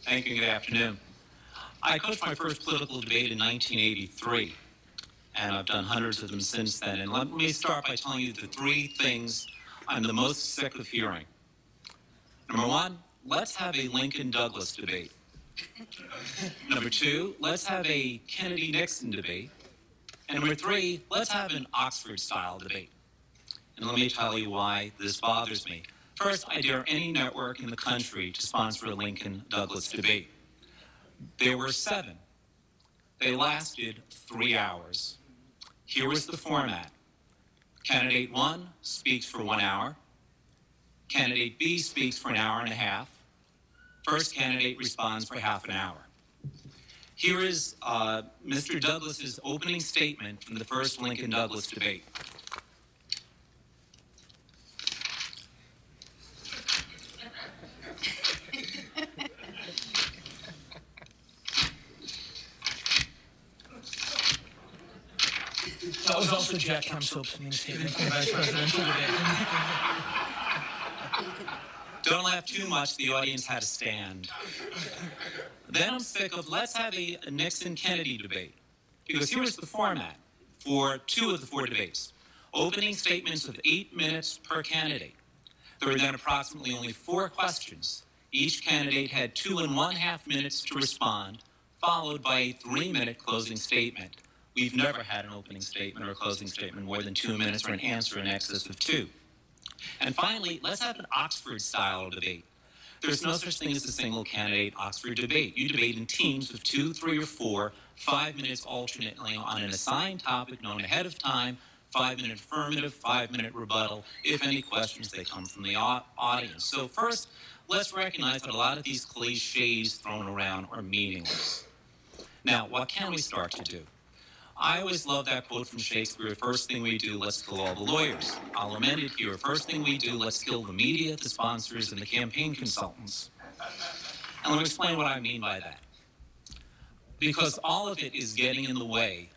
Thank you. Good afternoon. I coached my first political debate in 1983, and I've done hundreds of them since then. And let me start by telling you the three things I'm the most sick of hearing. Number one, let's have a Lincoln-Douglas debate. Number two, let's have a Kennedy-Nixon debate. And number three, let's have an Oxford-style debate. And let me tell you why this bothers me. First, I dare any network in the country to sponsor a Lincoln-Douglas debate. There were 7. They lasted 3 hours. Here was the format. Candidate 1 speaks for 1 hour. Candidate B speaks for an hour and a half. First candidate responds for half an hour. Here is Mr. Douglas's opening statement from the first Lincoln-Douglas debate. That was also Jack Kemp's opening statement from the Vice Presidential debate. Don't laugh too much, the audience had to stand. Then I'm sick of let's have a Nixon-Kennedy debate. Because here is the format for 2 of the 4 debates. Opening statements of 8 minutes per candidate. There were then approximately only 4 questions. Each candidate had 2 1/2 minutes to respond, followed by a 3-minute closing statement. We've never had an opening statement or a closing statement more than 2 minutes or an answer in excess of 2. And finally, let's have an Oxford-style debate. There's no such thing as a single-candidate Oxford debate. You debate in teams of 2, 3, or 4, 5 minutes alternately on an assigned topic known ahead of time, 5-minute affirmative, 5-minute rebuttal, if any questions they come from the audience. So first, let's recognize that a lot of these cliches thrown around are meaningless. Now, what can we start to do? I always love that quote from Shakespeare, first thing we do, let's kill all the lawyers. I'll amend it here, first thing we do, let's kill the media, the sponsors, and the campaign consultants. And let me explain what I mean by that. Because all of it is getting in the way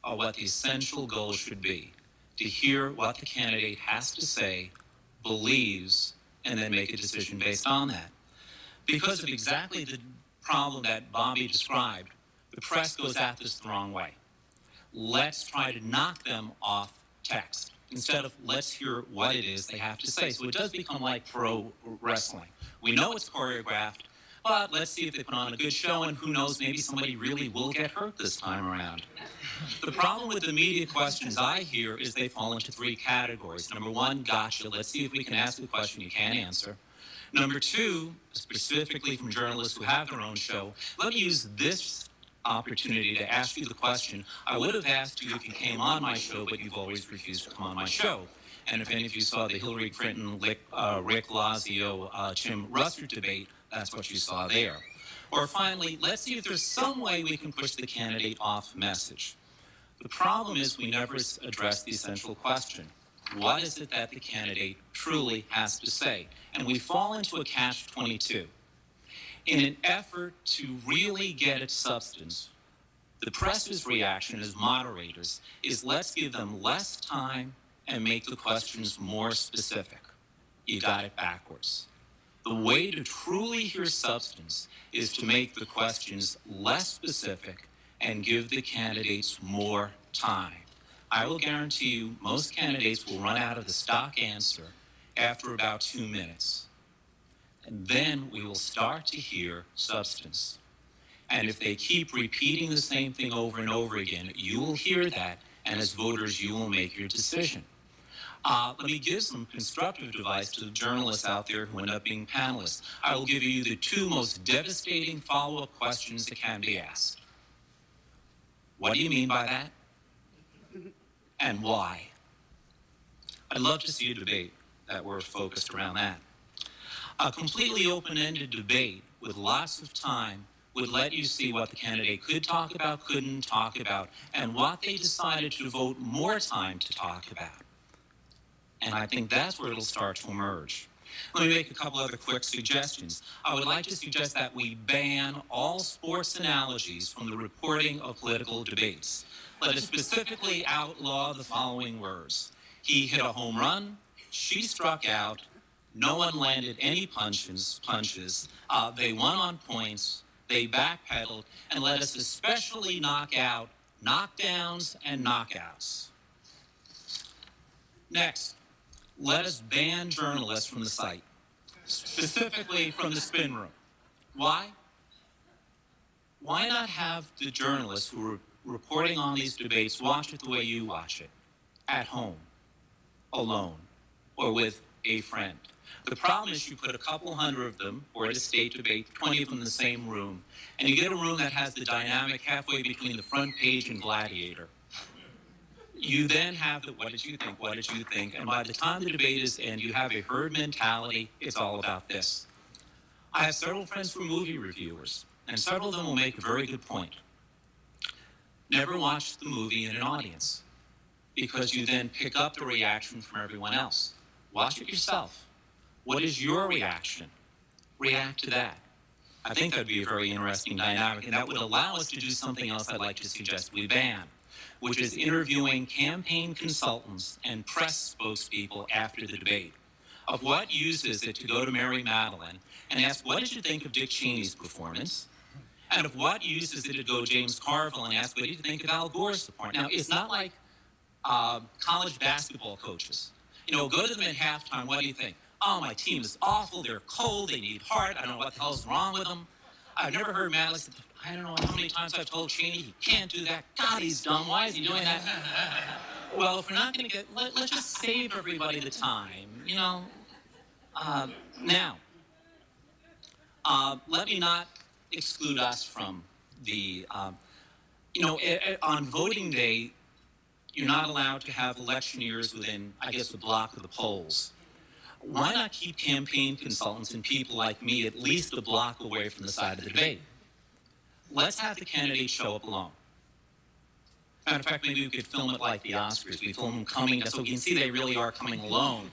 of what the essential goal should be, to hear what the candidate has to say, believes, and then make a decision based on that. Because of exactly the problem that Bobby described, the press goes at this the wrong way. Let's try to knock them off text instead of let's hear what it is they have to say. So it does become like pro wrestling. We know it's choreographed, but let's see if they put on a good show, and who knows, maybe somebody really will get hurt this time around. The problem with the media questions I hear is they fall into 3 categories. Number 1, gotcha. Let's see if we can ask a question you can't answer. Number 2, specifically from journalists who have their own show, let me use this opportunity to ask you the question I would have asked you if you came on my show, but you've always refused to come on my show. And if any of you saw the Hillary Clinton, Rick Lazio, Jim Russert debate, that's what you saw there. Or finally, let's see if there's some way we can push the candidate off message. The problem is we never address the essential question. What is it that the candidate truly has to say? And we fall into a catch-22. In an effort to really get at substance, the press's reaction as moderators is let's give them less time and make the questions more specific. You got it backwards. The way to truly hear substance is to make the questions less specific and give the candidates more time. I will guarantee you most candidates will run out of the stock answer after about 2 minutes. And then we will start to hear substance. And if they keep repeating the same thing over and over again, you will hear that, and as voters, you will make your decision. Let me give some constructive advice to the journalists out there who end up being panelists. I will give you the 2 most devastating follow-up questions that can be asked. What do you mean by that? And why? I'd love to see a debate that were focused around that. A completely open-ended debate with lots of time would let you see what the candidate could talk about, couldn't talk about, and what they decided to devote more time to talk about. And I think that's where it'll start to emerge. Let me make a couple other quick suggestions. I would like to suggest that we ban all sports analogies from the reporting of political debates. Let us specifically outlaw the following words. He hit a home run, she struck out, No one landed any punches. They won on points. They backpedaled and let us especially knock out knockdowns and knockouts. Next, let us ban journalists from the site, specifically from the spin room. Why? Why not have the journalists who are reporting on these debates watch it the way you watch it, at home, alone, or with a friend? The problem is you put a couple hundred of them, or at a state debate, 20 of them in the same room, and you get a room that has the dynamic halfway between the front page and Gladiator. You then have the what did you think, what did you think, and by the time the debate is end, you have a herd mentality. It's all about this. I have several friends who are movie reviewers, and several of them will make a very good point. Never watch the movie in an audience, because you then pick up the reaction from everyone else. Watch it yourself. What is your reaction? React to that. I think that would be a very interesting dynamic, and that would allow us to do something else I'd like to suggest we ban, which is interviewing campaign consultants and press spokespeople after the debate. Of what use is it to go to Mary Madeline and ask, what did you think of Dick Cheney's performance? And of what use is it to go to James Carville and ask, what did you think of Al Gore's performance? Now, it's not like college basketball coaches. Go to them at halftime, what do you think? Oh, my team is awful, they're cold, they need heart, I don't know what the hell's wrong with them. I've never heard Madeline say, I don't know how many times I've told Cheney he can't do that. God, he's dumb, why is he doing that? Well, if we're not going to let's just save everybody the time, Now, let me not exclude us from the, on voting day, you're not allowed to have electioneers within, I guess, the block of the polls. Why not keep campaign consultants and people like me at least a block away from the side of the debate? Let's have the candidates show up alone. Matter of fact, maybe we could film it like the Oscars. We film them coming, so we can see they really are coming alone.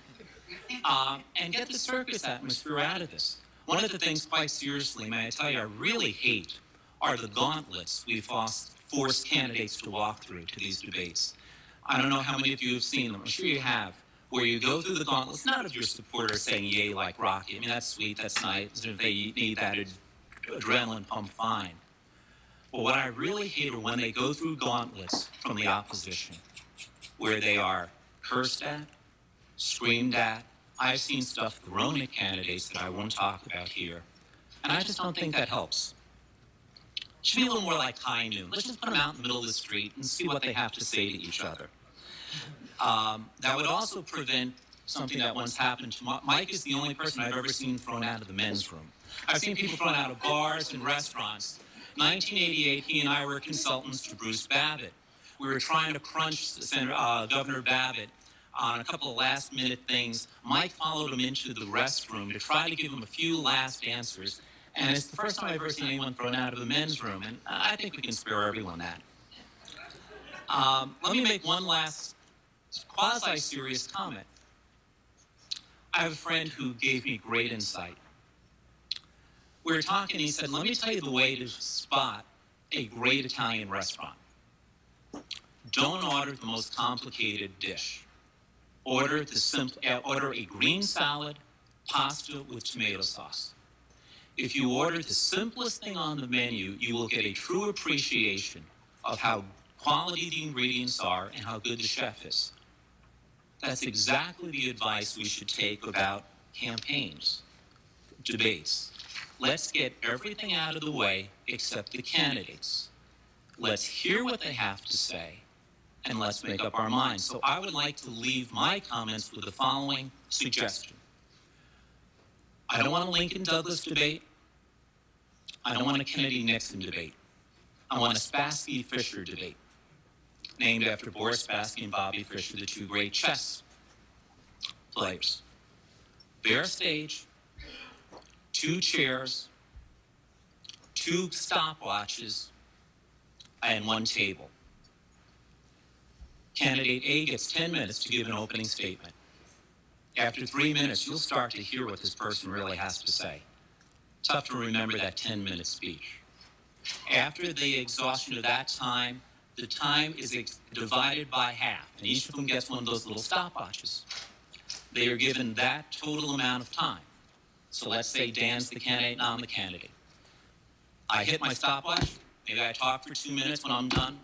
And get the circus atmosphere out of this. One of the things, quite seriously, may I tell you, I really hate are the gauntlets we force candidates to walk through to these debates. I don't know how many of you have seen them. I'm sure you have. Where you go through the gauntlets, not of your supporters saying yay like Rocky. I mean, that's sweet, that's nice. They need that adrenaline pump, fine. But what I really hate are when they go through gauntlets from the opposition, where they are cursed at, screamed at. I've seen stuff thrown at candidates that I won't talk about here. And I just don't think that helps. It should be a little more like high noon. Let's just put them out in the middle of the street and see what they have to say to each other. That would also prevent something that once happened to Mike is the only person I've ever seen thrown out of the men's room. I've seen people thrown out of bars and restaurants. 1988, he and I were consultants to Bruce Babbitt. We were trying to crunch Governor Babbitt on a couple of last-minute things. Mike followed him into the restroom to try to give him a few last answers. And it's the first time I've ever seen anyone thrown out of the men's room. And I think we can spare everyone that. Let me make one last quasi-serious comment. I have a friend who gave me great insight. We were talking, he said, let me tell you the way to spot a great Italian restaurant. Don't order the most complicated dish. Order a green salad, pasta with tomato sauce. If you order the simplest thing on the menu, you will get a true appreciation of how quality the ingredients are and how good the chef is. That's exactly the advice we should take about campaigns, debates. Let's get everything out of the way except the candidates. Let's hear what they have to say, and let's make up our minds. So I would like to leave my comments with the following suggestion. I don't want a Lincoln-Douglas debate. I don't want a Kennedy-Nixon debate. I want a Spassky-Fischer debate, named after Boris Spassky and Bobby Fischer, the two great chess players. Bare stage, 2 chairs, 2 stopwatches, and 1 table. Candidate A gets 10 minutes to give an opening statement. After 3 minutes, you'll start to hear what this person really has to say. Tough to remember that 10-minute speech. After the exhaustion of that time, the time is divided by half, and each of them gets one of those little stopwatches. They are given that total amount of time. So let's say Dan's the candidate and I'm the candidate. I hit my stopwatch. Maybe I talk for 2 minutes. When I'm done,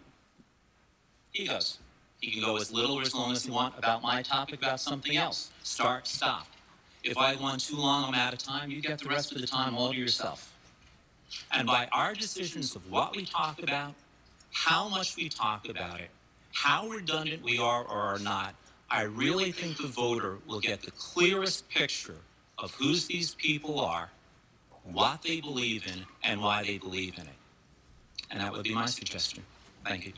he goes. He can go as little or as long as he wants about my topic, about something else. Start, stop. If I go on too long, I'm out of time. You get the rest of the time all to yourself. And by our decisions of what we talk about, how much we talk about it, how redundant we are or are not, I really think the voter will get the clearest picture of who these people are, what they believe in, and why they believe in it. And that would be my suggestion. Thank you.